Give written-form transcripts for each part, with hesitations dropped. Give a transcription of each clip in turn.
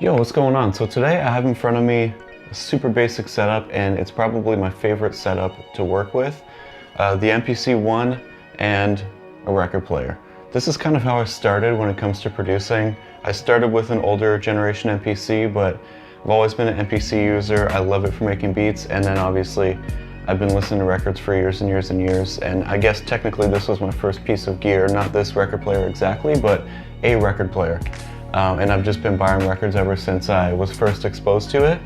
Yo, what's going on? So today I have in front of me a super basic setup, and it's probably my favorite setup to work with. The MPC ONE and a record player. This is kind of how I started when it comes to producing. I started with an older generation MPC, but I've always been an MPC user. I love it for making beats, and then obviously I've been listening to records for years and years and years, and I guess technically this was my first piece of gear, not this record player exactly, but a record player. And I've just been buying records ever since I was first exposed to it.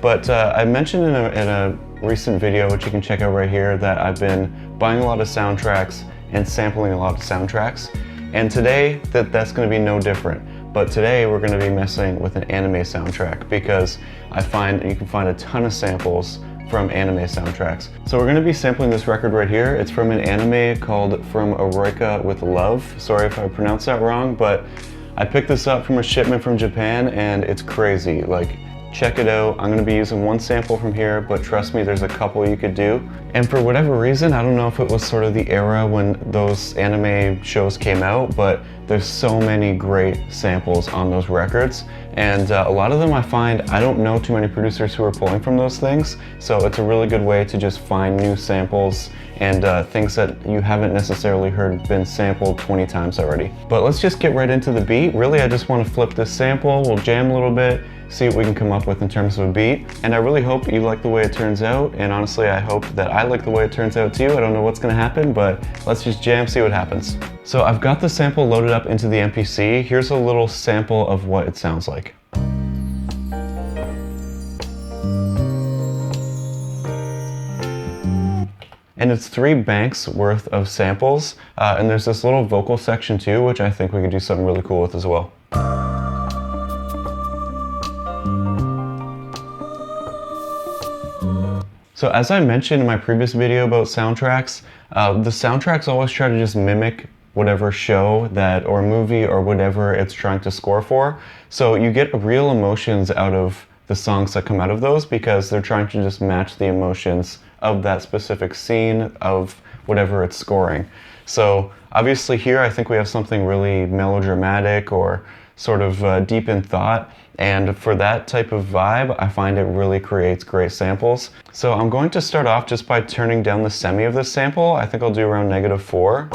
But I mentioned in a recent video, which you can check out right here, that I've been buying a lot of soundtracks and sampling a lot of soundtracks. And today, that's going to be no different. But today we're going to be messing with an anime soundtrack, because I find you can find a ton of samples from anime soundtracks. So we're going to be sampling this record right here. It's from an anime called From Eureka with Love. Sorry if I pronounced that wrong, but I picked this up from a shipment from Japan, and it's crazy. Like, check it out. I'm gonna be using one sample from here, but trust me, there's a couple you could do. And for whatever reason, I don't know if it was sort of the era when those anime shows came out, but there's so many great samples on those records. And a lot of them I find, I don't know too many producers who are pulling from those things, so it's a really good way to just find new samples and things that you haven't necessarily heard been sampled 20 times already. But let's just get right into the beat. Really, I just want to flip this sample, we'll jam a little bit, see what we can come up with in terms of a beat. And I really hope you like the way it turns out, and honestly I hope that I like the way it turns out too. I don't know what's gonna happen, but let's just jam, see what happens. So I've got the sample loaded up into the MPC. Here's a little sample of what it sounds like. And it's 3 banks worth of samples, and there's this little vocal section too, which I think we could do something really cool with as well. So as I mentioned in my previous video about soundtracks, the soundtracks always try to just mimic whatever show or movie or whatever it's trying to score for. So you get real emotions out of the songs that come out of those, because they're trying to just match the emotions of that specific scene of whatever it's scoring. So obviously here I think we have something really melodramatic or sort of deep in thought, and for that type of vibe I find it really creates great samples. So I'm going to start off just by turning down the semi of this sample. I think I'll do around -4.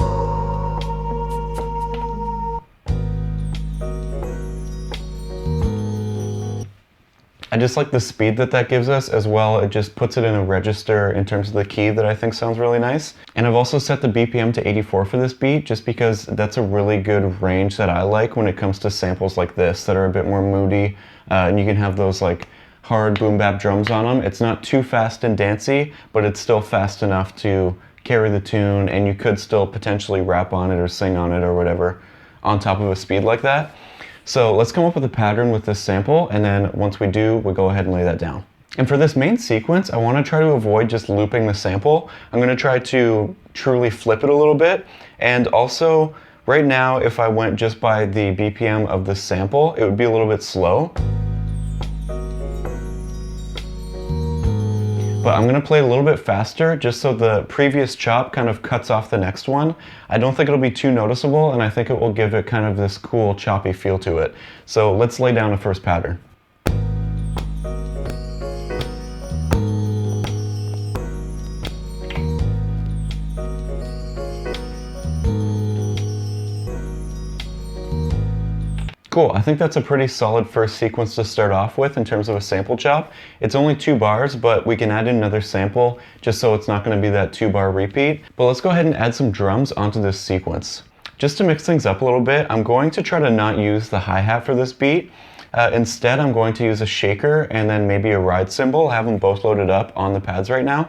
I just like the speed that gives us as well. It just puts it in a register in terms of the key that I think sounds really nice. And I've also set the BPM to 84 for this beat, just because that's a really good range that I like when it comes to samples like this that are a bit more moody, and you can have those like hard boom bap drums on them. It's not too fast and dancey, but it's still fast enough to carry the tune, and you could still potentially rap on it or sing on it or whatever on top of a speed like that. So let's come up with a pattern with this sample, and then once we do, we'll go ahead and lay that down. And for this main sequence, I want to try to avoid just looping the sample. I'm going to try to truly flip it a little bit, and also right now if I went just by the BPM of the sample, it would be a little bit slow. But I'm going to play a little bit faster just so the previous chop kind of cuts off the next one. I don't think it'll be too noticeable, and I think it will give it kind of this cool choppy feel to it. So let's lay down a first pattern. Cool, I think that's a pretty solid first sequence to start off with in terms of a sample chop. It's only 2 bars, but we can add in another sample just so it's not going to be that 2-bar repeat. But let's go ahead and add some drums onto this sequence. Just to mix things up a little bit, I'm going to try to not use the hi-hat for this beat. Instead, I'm going to use a shaker and then maybe a ride cymbal. I have them both loaded up on the pads right now.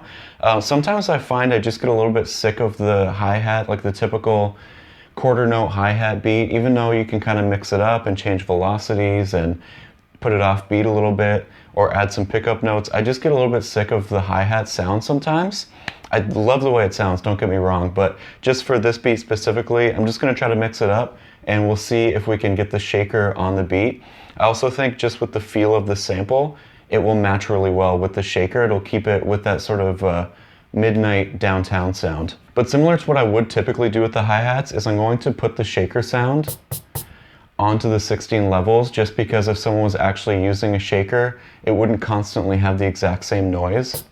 Sometimes I find I just get a little bit sick of the hi-hat, like the typical quarter note hi-hat beat, even though you can kind of mix it up and change velocities and put it off beat a little bit or add some pickup notes. I just get a little bit sick of the hi-hat sound sometimes. I love the way it sounds, don't get me wrong, but just for this beat specifically, I'm just going to try to mix it up, and we'll see if we can get the shaker on the beat. I also think just with the feel of the sample, it will match really well with the shaker. It'll keep it with that sort of midnight downtown sound. But similar to what I would typically do with the hi-hats is I'm going to put the shaker sound onto the 16 levels, just because if someone was actually using a shaker, it wouldn't constantly have the exact same noise.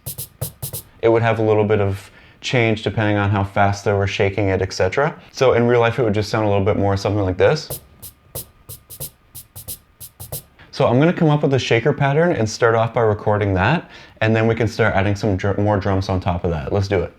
It would have a little bit of change depending on how fast they were shaking it, etc. So in real life, it would just sound a little bit more something like this. So I'm going to come up with a shaker pattern and start off by recording that, and then we can start adding some more drums on top of that. Let's do it.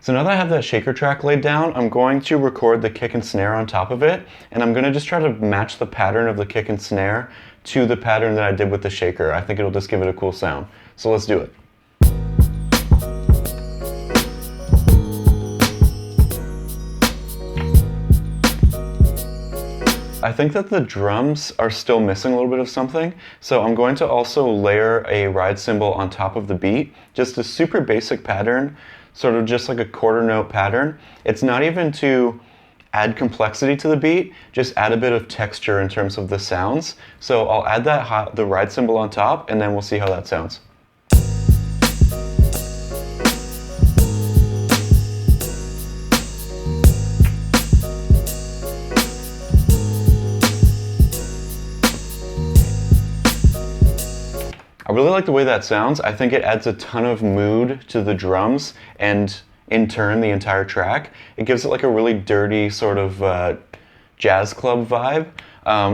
So now that I have that shaker track laid down, I'm going to record the kick and snare on top of it, and I'm going to just try to match the pattern of the kick and snare to the pattern that I did with the shaker. I think it'll just give it a cool sound. So let's do it. I think that the drums are still missing a little bit of something, so I'm going to also layer a ride cymbal on top of the beat. Just a super basic pattern, sort of just like a quarter note pattern. It's not even to add complexity to the beat, just add a bit of texture in terms of the sounds. So I'll add the ride cymbal on top, and then we'll see how that sounds. I really like the way that sounds. I think it adds a ton of mood to the drums, and in turn the entire track. It gives it like a really dirty sort of jazz club vibe.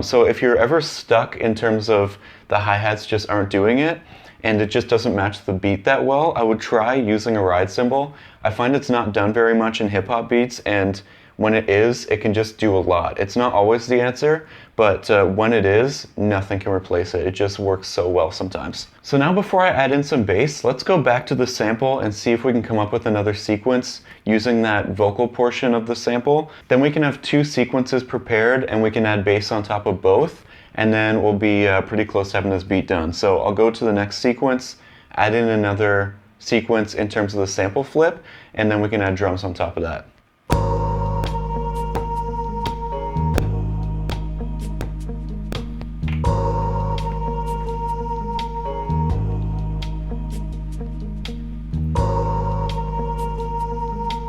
So if you're ever stuck in terms of the hi-hats just aren't doing it, and it just doesn't match the beat that well, I would try using a ride cymbal. I find it's not done very much in hip-hop beats, and when it is, it can just do a lot. It's not always the answer, but when it is, nothing can replace it. It just works so well sometimes. So now before I add in some bass, let's go back to the sample and see if we can come up with another sequence using that vocal portion of the sample. Then we can have two sequences prepared, and we can add bass on top of both, and then we'll be pretty close to having this beat done. So I'll go to the next sequence, add in another sequence in terms of the sample flip, and then we can add drums on top of that.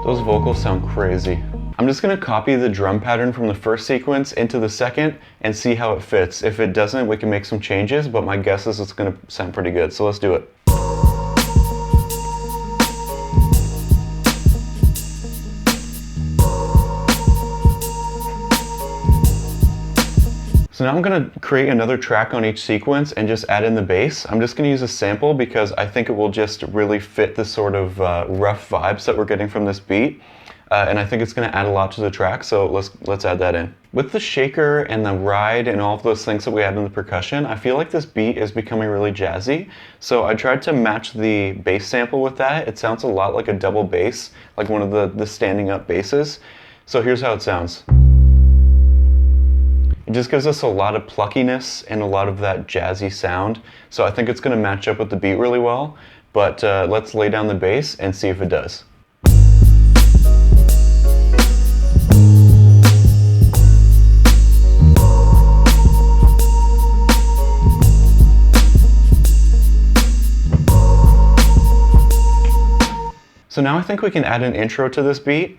Those vocals sound crazy. I'm just gonna copy the drum pattern from the first sequence into the second and see how it fits. If it doesn't, we can make some changes, but my guess is it's gonna sound pretty good. So let's do it. So now I'm going to create another track on each sequence and just add in the bass. I'm just going to use a sample because I think it will just really fit the sort of rough vibes that we're getting from this beat. And I think it's going to add a lot to the track, so let's add that in. With the shaker and the ride and all of those things that we add in the percussion, I feel like this beat is becoming really jazzy. So I tried to match the bass sample with that. It sounds a lot like a double bass, like one of the standing up basses. So here's how it sounds. It just gives us a lot of pluckiness and a lot of that jazzy sound. So I think it's going to match up with the beat really well. But let's lay down the bass and see if it does. So now I think we can add an intro to this beat.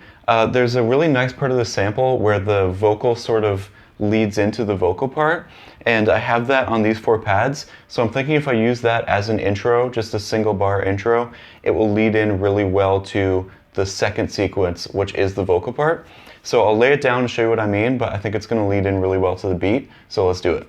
There's a really nice part of the sample where the vocal sort of leads into the vocal part, and I have that on these 4 pads. So I'm thinking if I use that as an intro, just a single bar intro, it will lead in really well to the second sequence, which is the vocal part. So I'll lay it down and show you what I mean, but I think it's going to lead in really well to the beat. So let's do it.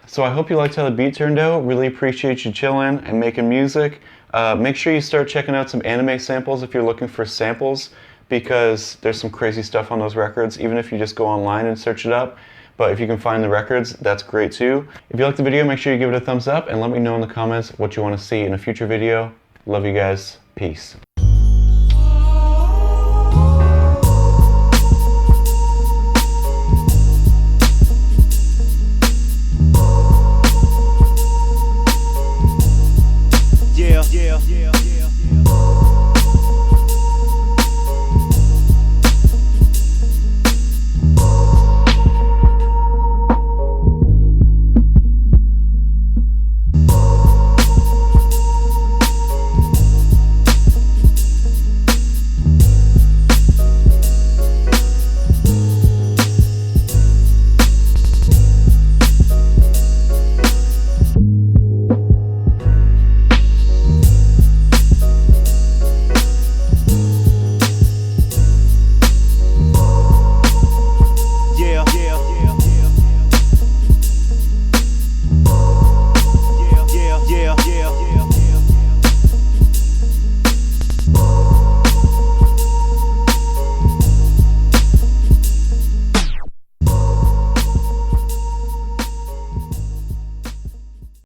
So I hope you liked how the beat turned out. Really appreciate you chilling and making music. Make sure you start checking out some anime samples if you're looking for samples, because there's some crazy stuff on those records, even if you just go online and search it up. But if you can find the records, that's great too. If you liked the video, make sure you give it a thumbs up and let me know in the comments what you want to see in a future video. Love you guys. Peace. Yeah.